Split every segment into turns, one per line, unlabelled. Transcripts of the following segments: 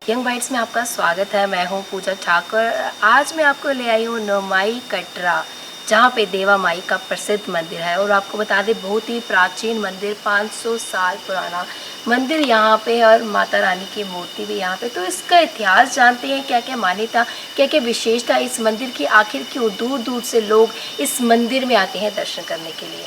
Young bytes में आपका स्वागत है। मैं हूं पूजा ठाकुर। आज मैं आपको ले आई हूं नौमाई कटरा, जहां पे देवा माई का प्रसिद्ध मंदिर है। और आपको बता दें, बहुत ही प्राचीन मंदिर, 500 साल पुराना मंदिर यहाँ पे, और माता रानी की मूर्ति भी यहाँ पे। तो इसका इतिहास जानते हैं, क्या क्या मान्यता, क्या क्या विशेषता इस मंदिर की, आखिर क्यों दूर दूर से लोग इस मंदिर में आते हैं दर्शन करने के लिए।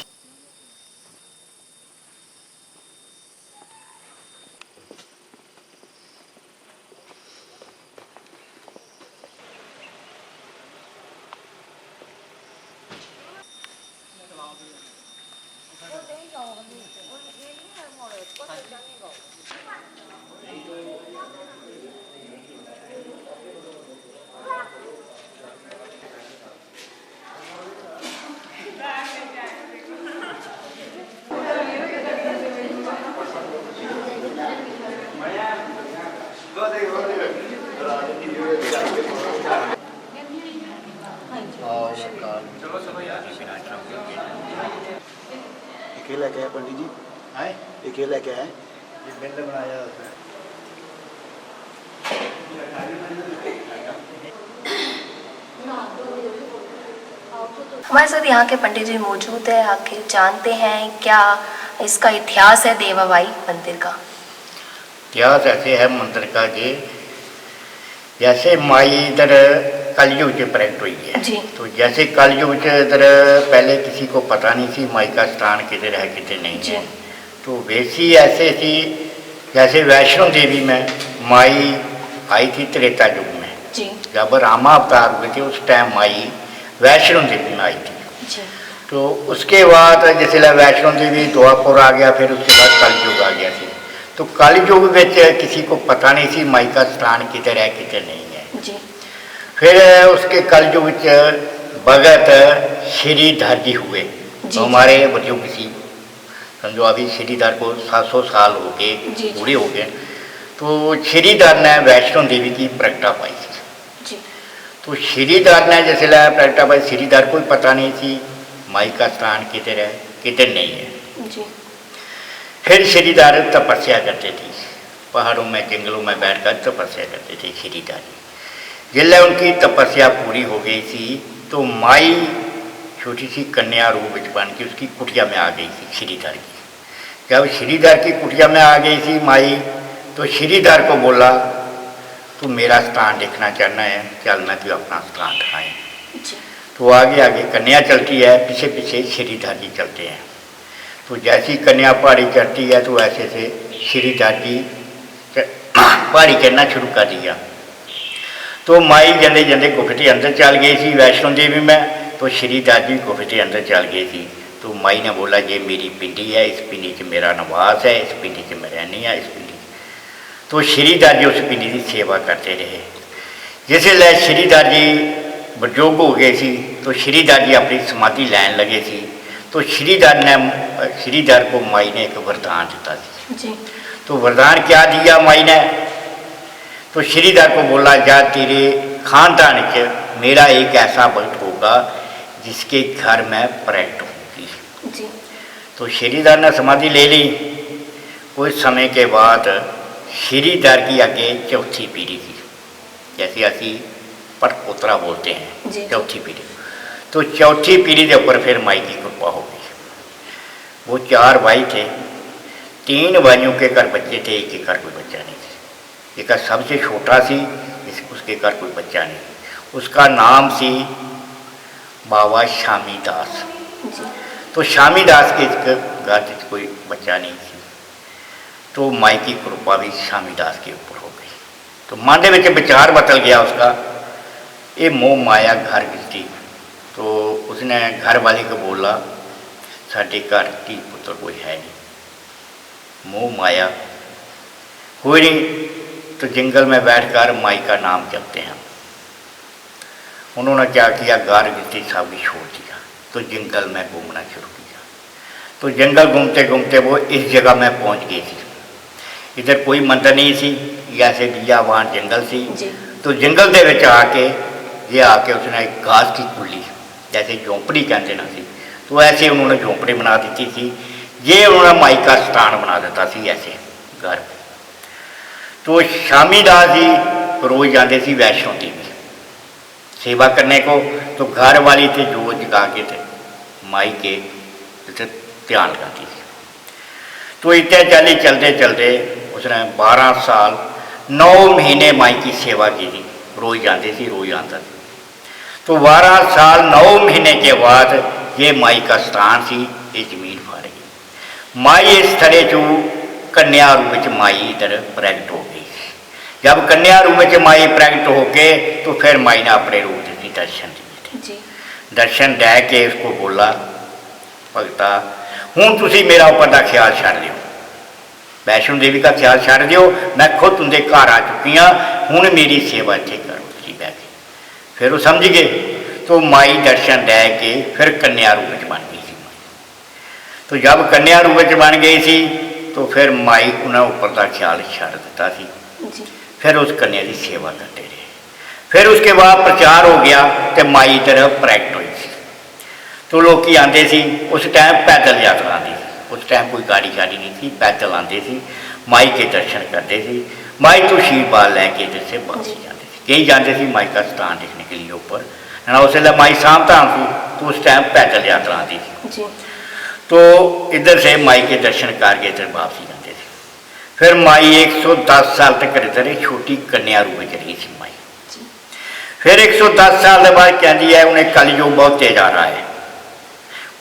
ये लेके आए पंडित जी।
है
ये लेके आए।
ये बिल बनाया उसने।
हमारे साथ यहाँ के पंडित जी मौजूद है। आखिर जानते हैं क्या इसका इतिहास है देवाबाई मंदिर का।
इतिहास ऐसे है मंदिर का कि जैसे माई इधर कलयुग से प्रकट हुई है
जी।
तो जैसे कलयुग से इधर पहले किसी को पता नहीं थी माई का स्थान किधर है किधर नहीं
जी।
है। तो वैसी ऐसे थी जैसे वैष्णो देवी में माई आई थी त्रेता युग में।
जी।
जब रामा अवतार हुए थे उस टाइम माई वैष्णो देवी में आई थी।
जी।
तो उसके बाद जैसे वैष्णो देवी द्वापर आ गया, फिर उसके बाद कलयुग आ गया थी। तो कलयुग में किसी को पता नहीं थी माई का स्थान किधर है किधर नहीं है।
जी।
फिर उसके कलयुग भगत श्रीधर जी हुए। तो हमारे बुजुर्ग सी समझो अभी श्रीधर को 700 साल हो गए, पूरे हो गए। तो श्रीधर ने वैष्णो देवी की प्रगटा पाई थी।
जी।
तो श्रीधर ने जैसे प्रगटा पाई, श्रीधर को पता नहीं थी माई का स्थान किधर है किधर नहीं है।
जी।
फिर श्रीधर तपस्या करते थे, पहाड़ों में जंगलों में बैठकर तपस्या करते थे श्रीधर जी। जिससे उनकी तपस्या पूरी हो गई थी तो माई छोटी सी कन्या रूप बन के उसकी कुटिया में आ गई थी श्रीधर की। जब श्रीधर की कुटिया में आ गई थी माई, तो श्रीधर को बोला तू मेरा स्थान देखना चाहना है, चल मैं तू अपना स्थान दिखाए। तो आगे आगे कन्या चलती है, पीछे पीछे श्रीधर जी चलते हैं। तो जैसी कन्या पहाड़ी चढ़ती है तो ऐसे से श्रीधर जी पहाड़ी चढ़ना शुरू कर दिया। तो माई जंदे जंदे गुफे के अंदर चल गई थी वैष्णो देवी में। तो श्रीधर जी गुफे के अंदर चल गई थी। तो माई ने बोला ये मेरी पिंडी है, इस पिंडी से मेरा निवास है, इस पिंडी से मैं रहनी है, इस पिंडी। तो श्रीधर जी उस पिंडी की सेवा करते रहे। जिसले श्रीधर जी बुजुर्ग हो गए थी तो श्रीधर जी अपनी समाधि लैन लगे थी। तो श्रीधर को माई ने एक वरदान दिता थी।
जी।
तो वरदान क्या दिया माई ने? तो श्रीधर को बोला जा तेरे खानदान के मेरा एक ऐसा भक्त होगा जिसके घर में प्रकट होगी।
जी।
तो श्रीधर ने समाधि ले ली। कुछ समय के बाद श्रीधर की आगे चौथी पीढ़ी थी, जैसे असी पटपुत्रा बोलते हैं।
जी।
चौथी पीढ़ी। तो चौथी पीढ़ी के ऊपर फिर माई की कृपा हो गई। वो 4 भाई थे, 3 भाइयों के घर बच्चे थे, एक के घर कोई बच्चा नहीं था। एक सबसे छोटा सी, उसके घर कोई बच्चा नहीं। उसका नाम सी बाबा शामी दास। तो शामी दास के घर में कोई बच्चा नहीं थी। तो माई की कृपा भी शामी दास के ऊपर हो गई। तो मन के विचार बदल गया उसका, ये मोह माया घर गिरती। तो उसने घर वाले को बोला साढ़े घर धी पुत्र कोई है नहीं, मोह माया कोई नहीं। तो जंगल में बैठकर माई का नाम जपते हैं। उन्होंने क्या किया, गार गिरती सब भी छोड़ दिया। तो जंगल में घूमना शुरू किया। तो जंगल घूमते घूमते वो इस जगह में पहुंच गई थी। इधर कोई मंदिर नहीं थी, ऐसे बियावान जंगल थी। तो जंगल के विच आके उसने एक घास की कुल्ली, जैसे झोंपड़ी कहते ना सी, तो ऐसे उन्होंने झोंपड़ी बना दी थी। ये उन्होंने माई का स्थान बना देता सी ऐसे घर। तो शामी दास जी रोज जाते सी वैष्णो देवी सेवा करने को। तो घर वाली थे जोत जगा के थे माई के ध्यान लगाती थी। तो इतने चली चलते चलते उसने 12 साल 9 महीने माई की सेवा की थी। रोज जाते सी रोज आता थी। तो 12 साल 9 महीने के बाद ये माई का स्थान सी ये जमीन फाड़ गई। माई इस तरह चू कन्या रूप में माई इधर प्रगट हो गई। जब कन्या रूप में माई प्रगट हो गए तो फिर माई ने अपने रूप में दर्शन दिए थे। दर्शन दे के उसको बोला, भगता हूँ तुसी मेरा ऊपर का ख्याल छड़ दियो, वैष्णो देवी का ख्याल छड़ दियो, मैं खुद तुंदे घर आ चुकी हाँ, हूँ मेरी सेवा इतने करो तुसी बह के। फिर वो समझ गए। तो माई दर्शन दे के फिर कन्या रूप में बन गई थी माई। तो जब कन्या रूप में बन गई थी तो फिर माई उन्हें ऊपर का ख्याल छड़ दिता थी। फिर उस कन्या की सेवा करते रहे। फिर उसके बाद प्रचार हो गया तो माई इधर प्रगट हुई थी। तो लोग आते सी, उस टाइम पैदल यात्रा आती थी, उस टाइम कोई गाड़ी शाड़ी नहीं थी, पैदल आते थे माई के दर्शन करते थे। माई तो आशीर्वाद लैके इधर से वापसी जाते थे। कई जाते थे माई का स्थान देखने के लिए ऊपर है ना। उस वेले माई शाम धाम थी तो उस टाइम पैदल यात्रा आती थी। तो इधर से माई के दर्शन करके इधर वापसी जाते थे। फिर माई 110 साल तक इधर छोटी कन्या रूप में चली थी माई। फिर 110 साल के बाद कहती है उन्हें कलयुग बहुत तेज आ रहा है,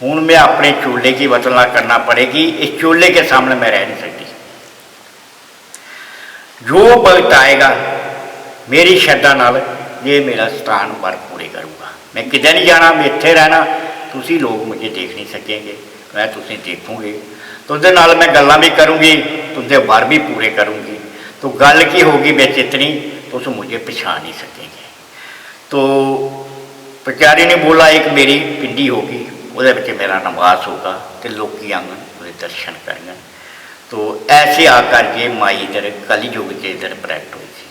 हूँ मैं अपने चूल्हे की बदला करना पड़ेगी, इस चूल्हे के सामने मैं रह नहीं सकती। जो वक्त आएगा मेरी श्रद्धा नाल ये मेरा स्थान वर पूरे करूँगा। मैं किधर नहीं जाना, मैं इत्थे रहना, तुसी लोग मुझे देख नहीं सकेंगे, मैं तुसी देखूँगी। तो उस नाल मैं गल्लां भी करूँगी, तुंदे वर भी पूरे करूँगी। तो गल की होगी बिच इतनी, तुस मुझे पछाण नहीं सकेंगे। तो प्रचारी ने बोला एक मेरी पिंडी होगी, ਉਹਦੇ ਵਿੱਚ मेरा निवास होगा, तो लोग आंगन उसके दर्शन करेंगे। तो ऐसे आकर के माई इधर कलयुग के इधर प्रकट हुई थी।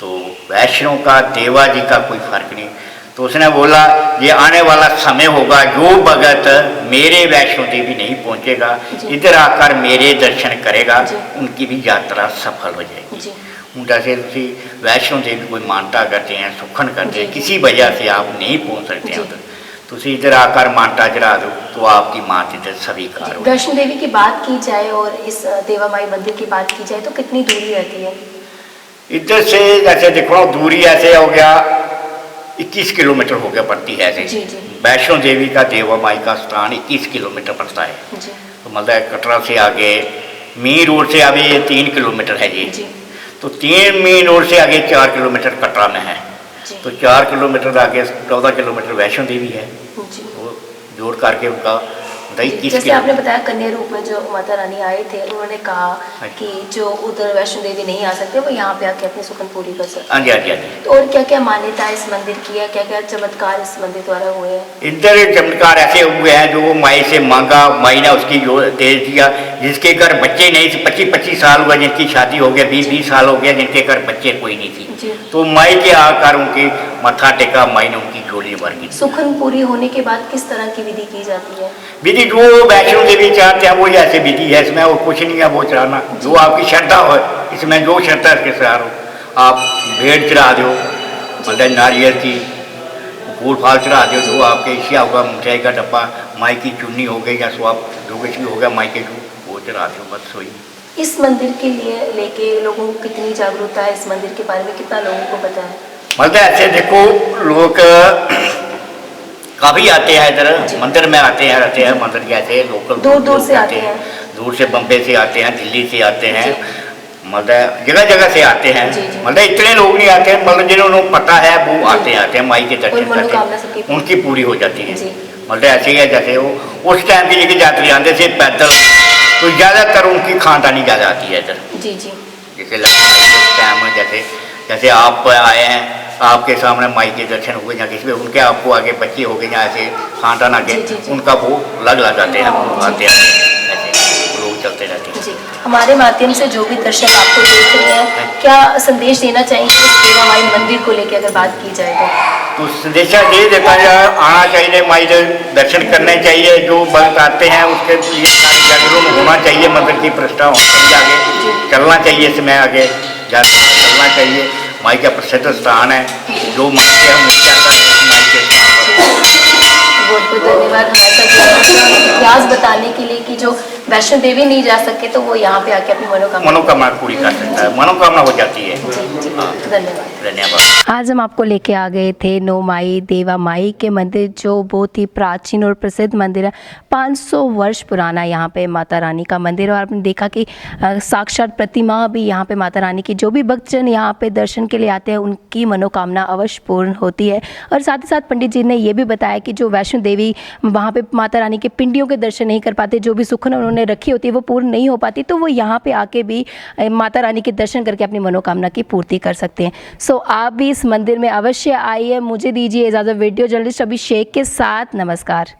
तो वैष्णो का देवा जी का कोई फर्क नहीं। तो उसने बोला ये आने वाला समय होगा, जो भगत मेरे वैष्णो देवी नहीं पहुँचेगा, इधर आकर मेरे दर्शन करेगा, उनकी भी यात्रा सफल हो जाएगी। जैसे तुम वैष्णो देवी कोई मानता करते हैं, सुखन करते हैं, किसी वजह से आप नहीं पहुँच सकते हैं उधर, तो इधर आकर मानता चढ़ा दो तो आपकी मात इधर स्वीकार हो।
वैष्णो देवी की बात की जाए और इस देवा माई मंदिर की बात की जाए तो कितनी दूरी रहती है
इधर से? जैसे देखो दूरी ऐसे हो गया 21 किलोमीटर हो गया पड़ती है ऐसे। वैष्णो देवी का देवा माई का स्थान 21 किलोमीटर पड़ता है। तो मतलब कटरा से आगे मेन रोड से आगे 3 किलोमीटर है जी। तो 3 मेन रोड से आगे 4 किलोमीटर कटरा में है। तो 4 किलोमीटर आगे 14 किलोमीटर वैष्णो देवी है। वो जोड़ करके उनका
जैसे आपने बताया कन्या रूप में जो माता रानी आए थे, उन्होंने कहा कि जो उधर वैष्णो देवी नहीं आ सकते वो यहाँ पे आके अपनी सुखन पूरी कर सकते।
हाँ जी, हाँ जी, हाँ जी।
तो और क्या क्या मान्यता है इस मंदिर की है, क्या क्या चमत्कार इस मंदिर द्वारा हुए हैं?
इधर चमत्कार ऐसे हुए हैं जो माई से मांगा, माई ने उसकी जो दे दिया। जिसके घर बच्चे नहीं थे, 25-25 साल हुआ जिनकी शादी हो गया, 20-20 साल हो गया जिनके घर बच्चे कोई नहीं थी, तो माई के आकर उनकी मत्था टेका, माई ने उनकी झोली भर दी।
सुखन पूरी होने के बाद किस तरह की विधि की जाती है?
विधि जो वैष्णो देवी चाहते हैं वही ऐसे विधि है, इसमें और कुछ नहीं है। वो चढ़ाना जो आपकी श्रद्धा हो, इसमें जो श्रद्धा इसके साथ हो, आप भेड़ चढ़ा दो, मतलब नारियल की फूल फाल चढ़ा दो, जो आपके इच्छा होगा, मिठाई का डब्बा, माई की चुन्नी हो गई या सो आप जो कुछ भी हो गया माई के वो चढ़ा दो, बस वही।
इस मंदिर के लिए लेके लोगों को कितनी जागरूकता है, इस मंदिर के बारे में कितना लोगों को पता है?
मतलब ऐसे देखो लोग काफ़ी आते हैं इधर मंदिर में आते हैं, रहते हैं मंदिर के ऐसे लोकल
दूर दूर से आते हैं,
दूर से बम्बे से आते हैं, दिल्ली से आते हैं, मतलब जगह जगह से आते हैं। मतलब इतने लोग नहीं आते हैं, मतलब जिन्होंने पता है वो आते हैं माई के दर्शन करते हैं, उनकी पूरी हो जाती है। मतलब ऐसे ही है जैसे वो उस टाइम की जगह यात्री आते थे पैदल, तो ज़्यादातर उनकी खानदानी ज़्यादा आती है इधर।
जी जी।
जैसे टाइम जैसे जैसे आप आए हैं, आपके सामने माई के दर्शन हुए या किसी भी उनके आपको आगे बच्चे हो गए या ऐसे खानदान आगे, उनका वो लग जाते हैं, आते हैं ऐसे लोग चलते रहते हैं।
जी, हमारे माध्यम से जो भी दर्शक आपको देख रहे हैं, क्या संदेश देना चाहेंगे इस देवा माई मंदिर को लेकर अगर बात की जाए तो?
संदेश ये देता है आना चाहिए, माई दर्शन करने चाहिए। जो भक्त आते हैं उसके लिए जागरूक होना चाहिए, मंदिर की प्रतिष्ठा होनी चाहिए, आगे चलना चाहिए इसमें आगे ज़्यादा चलना चाहिए। माई का प्रसिद्ध स्थान है, जो मानते हैं हम उसके आता है माई के स्थान पर।
बहुत बहुत धन्यवाद हमारे साथ इतिहास बताने के लिए कि जो वैष्णो देवी नहीं जा सके तो वो यहाँ पे आके अपनी
मनोकामना पूरी कर सकता है, मनोकामना हो जाती है।
जी
हाँ।
धन्यवाद।
धन्यवाद।
आज हम आपको लेके आ गए थे नौ माई देवा माई के मंदिर, जो बहुत ही प्राचीन और प्रसिद्ध मंदिर है। 500 वर्ष पुराना यहाँ पे माता रानी का मंदिर है। और आपने देखा कि साक्षात प्रतिमा भी यहाँ पे माता रानी की, जो भी भक्तजन यहाँ पे दर्शन के लिए आते हैं उनकी मनोकामना अवश्य पूर्ण होती है। और साथ ही साथ पंडित जी ने ये भी बताया कि जो वैष्णो देवी वहाँ पे माता रानी के पिंडियों के दर्शन नहीं कर पाते, जो भी सुखन उन्होंने रखी होती है वो पूर्ण नहीं हो पाती, तो वो यहाँ पे आके भी माता रानी के दर्शन करके अपनी मनोकामना की पूर्ति कर सकते हैं। सो आप भी इस मंदिर में अवश्य आइए। मुझे दीजिए इजाज़त। वीडियो जर्नलिस्ट अभिषेक के साथ, नमस्कार।